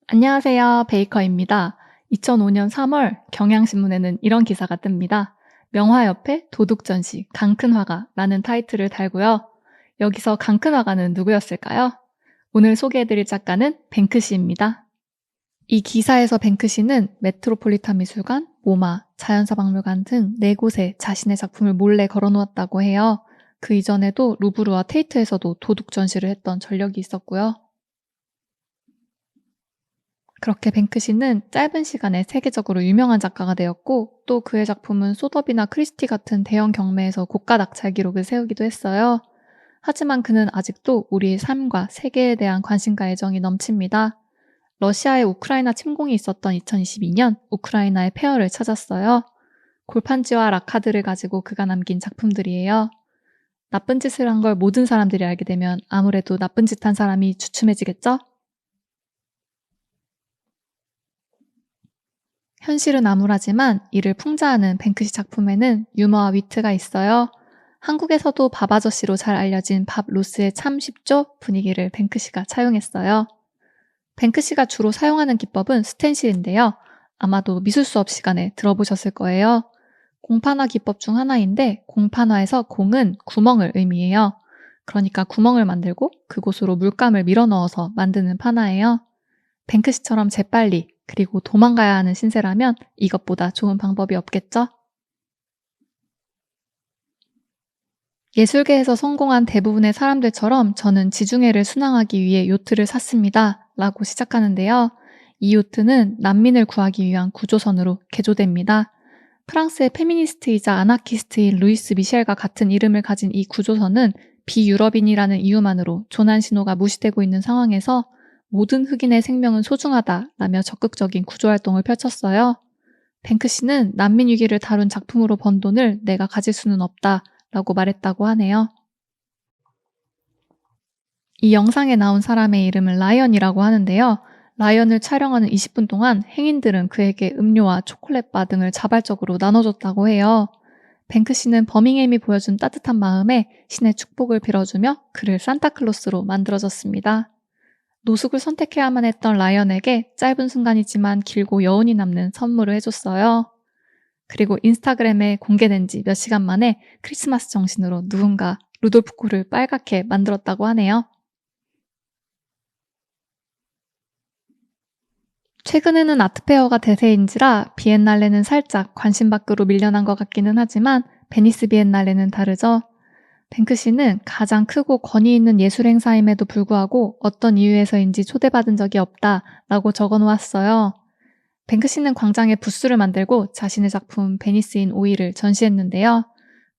안녕하세요. 베이커입니다. 2005년 3월 경향신문에는 이런 기사가 뜹니다. 명화 옆에 도둑 전시, 강큰 화가라는 타이틀을 달고요. 여기서 강큰 화가는 누구였을까요? 오늘 소개해드릴 작가는 뱅크시입니다. 이 기사에서 뱅크시는 메트로폴리탄 미술관, 모마, 자연사박물관 등 4곳에 자신의 작품을 몰래 걸어놓았다고 해요. 그 이전에도 루브르와 테이트에서도 도둑 전시를 했던 전력이 있었고요. 그렇게 뱅크시는 짧은 시간에 세계적으로 유명한 작가가 되었고, 또 그의 작품은 소더비나 크리스티 같은 대형 경매에서 고가 낙찰 기록을 세우기도 했어요. 하지만 그는 아직도 우리의 삶과 세계에 대한 관심과 애정이 넘칩니다. 러시아의 우크라이나 침공이 있었던 2022년 우크라이나의 폐허를 찾았어요. 골판지와 락카드를 가지고 그가 남긴 작품들이에요. 나쁜 짓을 한 걸 모든 사람들이 알게 되면 아무래도 나쁜 짓 한 사람이 주춤해지겠죠? 현실은 암울하지만 이를 풍자하는 뱅크시 작품에는 유머와 위트가 있어요. 한국에서도 밥 아저씨로 잘 알려진 밥 로스의 참 쉽죠? 분위기를 뱅크시가 차용했어요. 뱅크시가 주로 사용하는 기법은 스텐실인데요. 아마도 미술 수업 시간에 들어보셨을 거예요. 공판화 기법 중 하나인데 공판화에서 공은 구멍을 의미해요. 그러니까 구멍을 만들고 그곳으로 물감을 밀어 넣어서 만드는 판화예요. 뱅크시처럼 재빨리 그리고 도망가야 하는 신세라면 이것보다 좋은 방법이 없겠죠? 예술계에서 성공한 대부분의 사람들처럼 저는 지중해를 순항하기 위해 요트를 샀습니다. 라고 시작하는데요. 이 요트는 난민을 구하기 위한 구조선으로 개조됩니다. 프랑스의 페미니스트이자 아나키스트인 루이스 미셸과 같은 이름을 가진 이 구조선은 비유럽인이라는 이유만으로 조난 신호가 무시되고 있는 상황에서 모든 흑인의 생명은 소중하다라며 적극적인 구조활동을 펼쳤어요. 뱅크시는 난민 위기를 다룬 작품으로 번 돈을 내가 가질 수는 없다라고 말했다고 하네요. 이 영상에 나온 사람의 이름은 라이언이라고 하는데요. 라이언을 촬영하는 20분 동안 행인들은 그에게 음료와 초콜릿바 등을 자발적으로 나눠줬다고 해요. 뱅크시는 버밍햄이 보여준 따뜻한 마음에 신의 축복을 빌어주며 그를 산타클로스로 만들어졌습니다. 노숙을 선택해야만 했던 라이언에게 짧은 순간이지만 길고 여운이 남는 선물을 해줬어요. 그리고 인스타그램에 공개된 지 몇 시간 만에 크리스마스 정신으로 누군가 루돌프 코를 빨갛게 만들었다고 하네요. 최근에는 아트페어가 대세인지라 비엔날레는 살짝 관심 밖으로 밀려난 것 같기는 하지만 베니스 비엔날레는 다르죠. 뱅크시는 가장 크고 권위 있는 예술 행사임에도 불구하고 어떤 이유에서인지 초대받은 적이 없다라고 적어놓았어요. 뱅크시는 광장에 부스를 만들고 자신의 작품 베니스인 오일을 전시했는데요.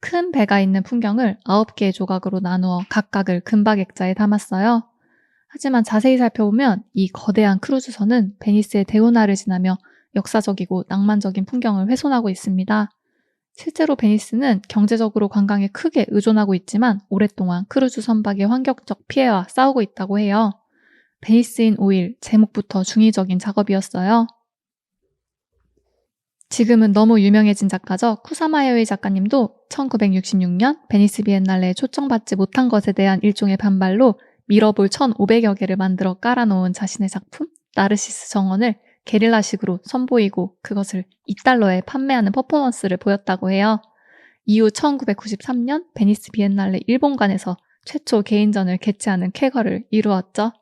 큰 배가 있는 풍경을 9개의 조각으로 나누어 각각을 금박 액자에 담았어요. 하지만 자세히 살펴보면 이 거대한 크루즈선은 베니스의 대운하를 지나며 역사적이고 낭만적인 풍경을 훼손하고 있습니다. 실제로 베니스는 경제적으로 관광에 크게 의존하고 있지만 오랫동안 크루즈 선박의 환경적 피해와 싸우고 있다고 해요. 베니스인 오일, 제목부터 중의적인 작업이었어요. 지금은 너무 유명해진 작가죠. 쿠사마야의 작가님도 1966년 베니스 비엔날레에 초청받지 못한 것에 대한 일종의 반발로 미러볼 1,500여 개를 만들어 깔아놓은 자신의 작품 나르시스 정원을 게릴라식으로 선보이고 그것을 2달러에 판매하는 퍼포먼스를 보였다고 해요. 이후 1993년 베니스 비엔날레 일본관에서 최초 개인전을 개최하는 쾌거를 이루었죠.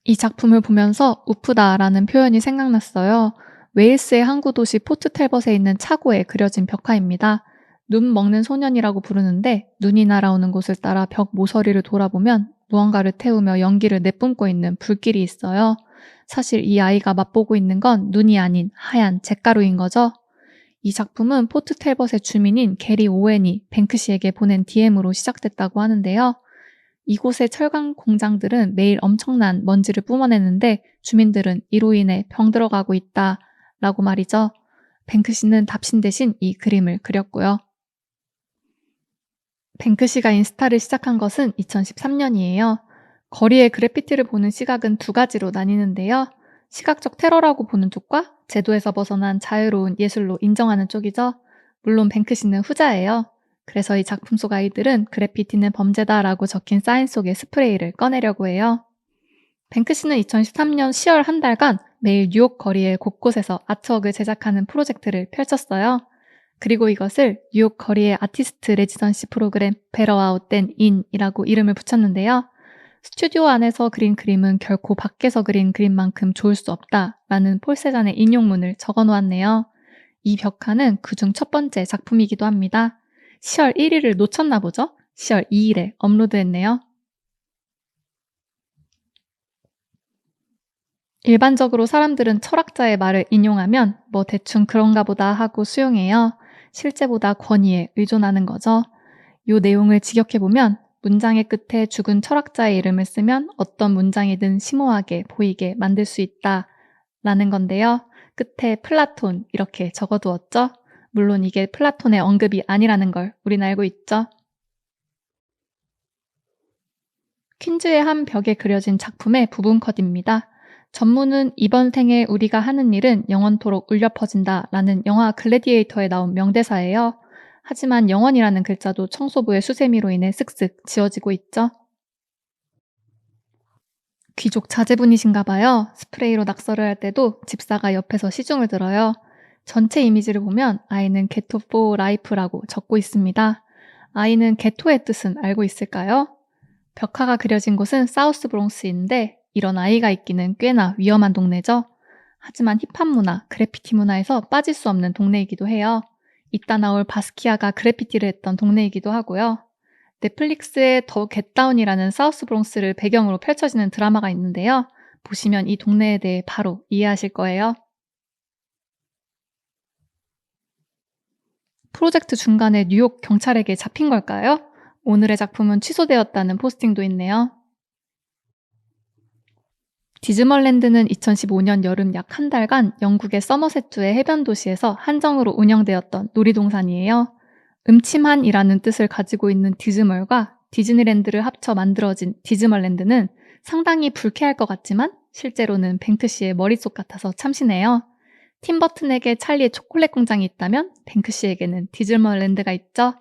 이 작품을 보면서 우프다라는 표현이 생각났어요. 웨일스의 항구 도시 포트 텔벗에 있는 차고에 그려진 벽화입니다. 눈 먹는 소년이라고 부르는데 눈이 날아오는 곳을 따라 벽 모서리를 돌아보면 무언가를 태우며 연기를 내뿜고 있는 불길이 있어요. 사실 이 아이가 맛보고 있는 건 눈이 아닌 하얀 잿가루인 거죠. 이 작품은 포트 텔벗의 주민인 게리 오웬이 뱅크시에게 보낸 DM으로 시작됐다고 하는데요. 이곳의 철강 공장들은 매일 엄청난 먼지를 뿜어내는데 주민들은 이로 인해 병들어가고 있다라고 말이죠. 뱅크시는 답신 대신 이 그림을 그렸고요. 뱅크시가 인스타를 시작한 것은 2013년이에요. 거리의 그래피티를 보는 시각은 두 가지로 나뉘는데요. 시각적 테러라고 보는 쪽과 제도에서 벗어난 자유로운 예술로 인정하는 쪽이죠. 물론 뱅크시는 후자예요. 그래서 이 작품 속 아이들은 그래피티는 범죄다라고 적힌 사인 속의 스프레이를 꺼내려고 해요. 뱅크시는 2013년 10월 한 달간 매일 뉴욕 거리의 곳곳에서 아트웍을 제작하는 프로젝트를 펼쳤어요. 그리고 이것을 뉴욕 거리의 아티스트 레지던시 프로그램 Better Out Than In이라고 이름을 붙였는데요. 스튜디오 안에서 그린 그림은 결코 밖에서 그린 그림만큼 좋을 수 없다라는 폴 세잔의 인용문을 적어 놓았네요. 이 벽화는 그중 첫 번째 작품이기도 합니다. 10월 1일을 놓쳤나 보죠? 10월 2일에 업로드했네요. 일반적으로 사람들은 철학자의 말을 인용하면 뭐 대충 그런가 보다 하고 수용해요. 실제보다 권위에 의존하는 거죠. 이 내용을 직역해보면 문장의 끝에 죽은 철학자의 이름을 쓰면 어떤 문장이든 심오하게 보이게 만들 수 있다 라는 건데요. 끝에 플라톤 이렇게 적어두었죠. 물론 이게 플라톤의 언급이 아니라는 걸 우린 알고 있죠. 퀸즈의 한 벽에 그려진 작품의 부분 컷입니다. 전문은 이번 생에 우리가 하는 일은 영원토록 울려 퍼진다 라는 영화 글래디에이터에 나온 명대사예요. 하지만 영원이라는 글자도 청소부의 수세미로 인해 쓱쓱 지워지고 있죠. 귀족 자제분이신가 봐요. 스프레이로 낙서를 할 때도 집사가 옆에서 시중을 들어요. 전체 이미지를 보면 아이는 게토 포 라이프라고 적고 있습니다. 아이는 게토의 뜻은 알고 있을까요? 벽화가 그려진 곳은 사우스 브롱스인데 이런 아이가 있기는 꽤나 위험한 동네죠. 하지만 힙합 문화, 그래피티 문화에서 빠질 수 없는 동네이기도 해요. 이따 나올 바스키아가 그래피티를 했던 동네이기도 하고요. 넷플릭스의 더 겟다운이라는 사우스 브롱스를 배경으로 펼쳐지는 드라마가 있는데요. 보시면 이 동네에 대해 바로 이해하실 거예요. 프로젝트 중간에 뉴욕 경찰에게 잡힌 걸까요? 오늘의 작품은 취소되었다는 포스팅도 있네요. 디즈멀랜드는 2015년 여름 약 한 달간 영국의 서머셋주의 해변 도시에서 한정으로 운영되었던 놀이동산이에요. 음침한이라는 뜻을 가지고 있는 디즈멀과 디즈니랜드를 합쳐 만들어진 디즈멀랜드는 상당히 불쾌할 것 같지만 실제로는 뱅크시의 머릿속 같아서 참신해요. 팀버튼에게 찰리의 초콜릿 공장이 있다면 뱅크시에게는 디즈멀랜드가 있죠.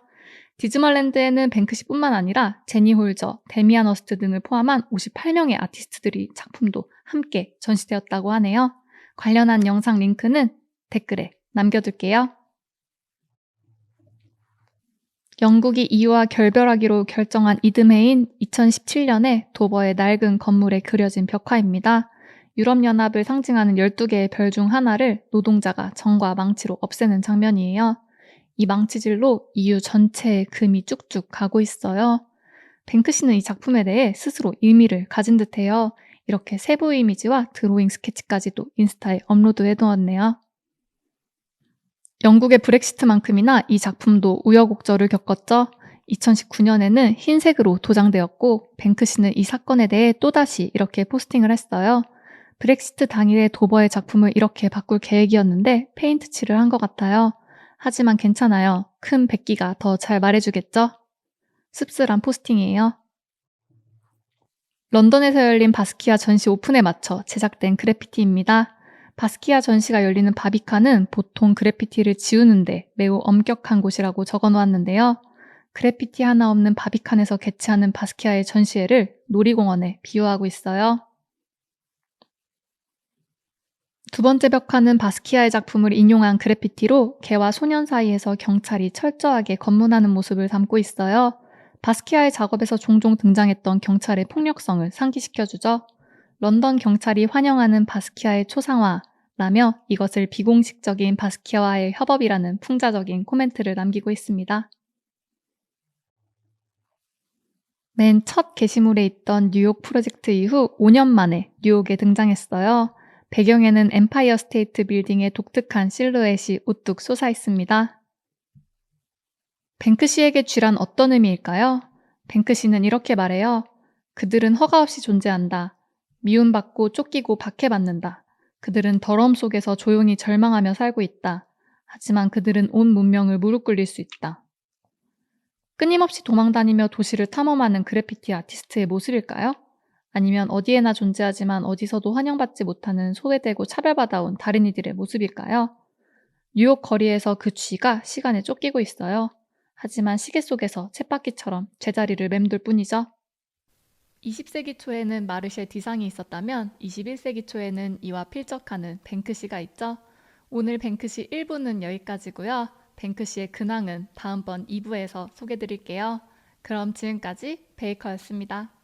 디즈멀랜드에는 뱅크시뿐만 아니라 제니 홀저, 데미안 어스트 등을 포함한 58명의 아티스트들이 작품도 함께 전시되었다고 하네요. 관련한 영상 링크는 댓글에 남겨둘게요. 영국이 EU와 결별하기로 결정한 이듬해인 2017년에 도버의 낡은 건물에 그려진 벽화입니다. 유럽연합을 상징하는 12개의 별 중 하나를 노동자가 정과 망치로 없애는 장면이에요. 이 망치질로 EU 전체에 금이 쭉쭉 가고 있어요. 뱅크시는 이 작품에 대해 스스로 의미를 가진 듯해요. 이렇게 세부 이미지와 드로잉 스케치까지도 인스타에 업로드해 두었네요. 영국의 브렉시트만큼이나 이 작품도 우여곡절을 겪었죠. 2019년에는 흰색으로 도장되었고 뱅크시는 이 사건에 대해 또다시 이렇게 포스팅을 했어요. 브렉시트 당일에 도버의 작품을 이렇게 바꿀 계획이었는데 페인트 칠을 한 것 같아요. 하지만 괜찮아요. 큰 백기가 더 잘 말해주겠죠? 씁쓸한 포스팅이에요. 런던에서 열린 바스키아 전시 오픈에 맞춰 제작된 그래피티입니다. 바스키아 전시가 열리는 바비카는 보통 그래피티를 지우는데 매우 엄격한 곳이라고 적어놓았는데요. 그래피티 하나 없는 바비칸에서 개최하는 바스키아의 전시회를 놀이공원에 비유하고 있어요. 두 번째 벽화는 바스키아의 작품을 인용한 그래피티로 개와 소년 사이에서 경찰이 철저하게 검문하는 모습을 담고 있어요. 바스키아의 작업에서 종종 등장했던 경찰의 폭력성을 상기시켜주죠. 런던 경찰이 환영하는 바스키아의 초상화라며 이것을 비공식적인 바스키아와의 협업이라는 풍자적인 코멘트를 남기고 있습니다. 맨 첫 게시물에 있던 뉴욕 프로젝트 이후 5년 만에 뉴욕에 등장했어요. 배경에는 엠파이어 스테이트 빌딩의 독특한 실루엣이 우뚝 솟아 있습니다. 뱅크시에게 쥐란 어떤 의미일까요? 뱅크시는 이렇게 말해요. 그들은 허가 없이 존재한다. 미움받고 쫓기고 박해받는다. 그들은 더러움 속에서 조용히 절망하며 살고 있다. 하지만 그들은 온 문명을 무릎 꿇릴 수 있다. 끊임없이 도망다니며 도시를 탐험하는 그래피티 아티스트의 모습일까요? 아니면 어디에나 존재하지만 어디서도 환영받지 못하는 소외되고 차별받아온 다른 이들의 모습일까요? 뉴욕 거리에서 그 쥐가 시간에 쫓기고 있어요. 하지만 시계 속에서 쳇바퀴처럼 제자리를 맴돌 뿐이죠. 20세기 초에는 마르셀 디상이 있었다면 21세기 초에는 이와 필적하는 뱅크시가 있죠. 오늘 뱅크시 1부는 여기까지고요. 뱅크시의 근황은 다음번 2부에서 소개드릴게요. 그럼 지금까지 베이커였습니다.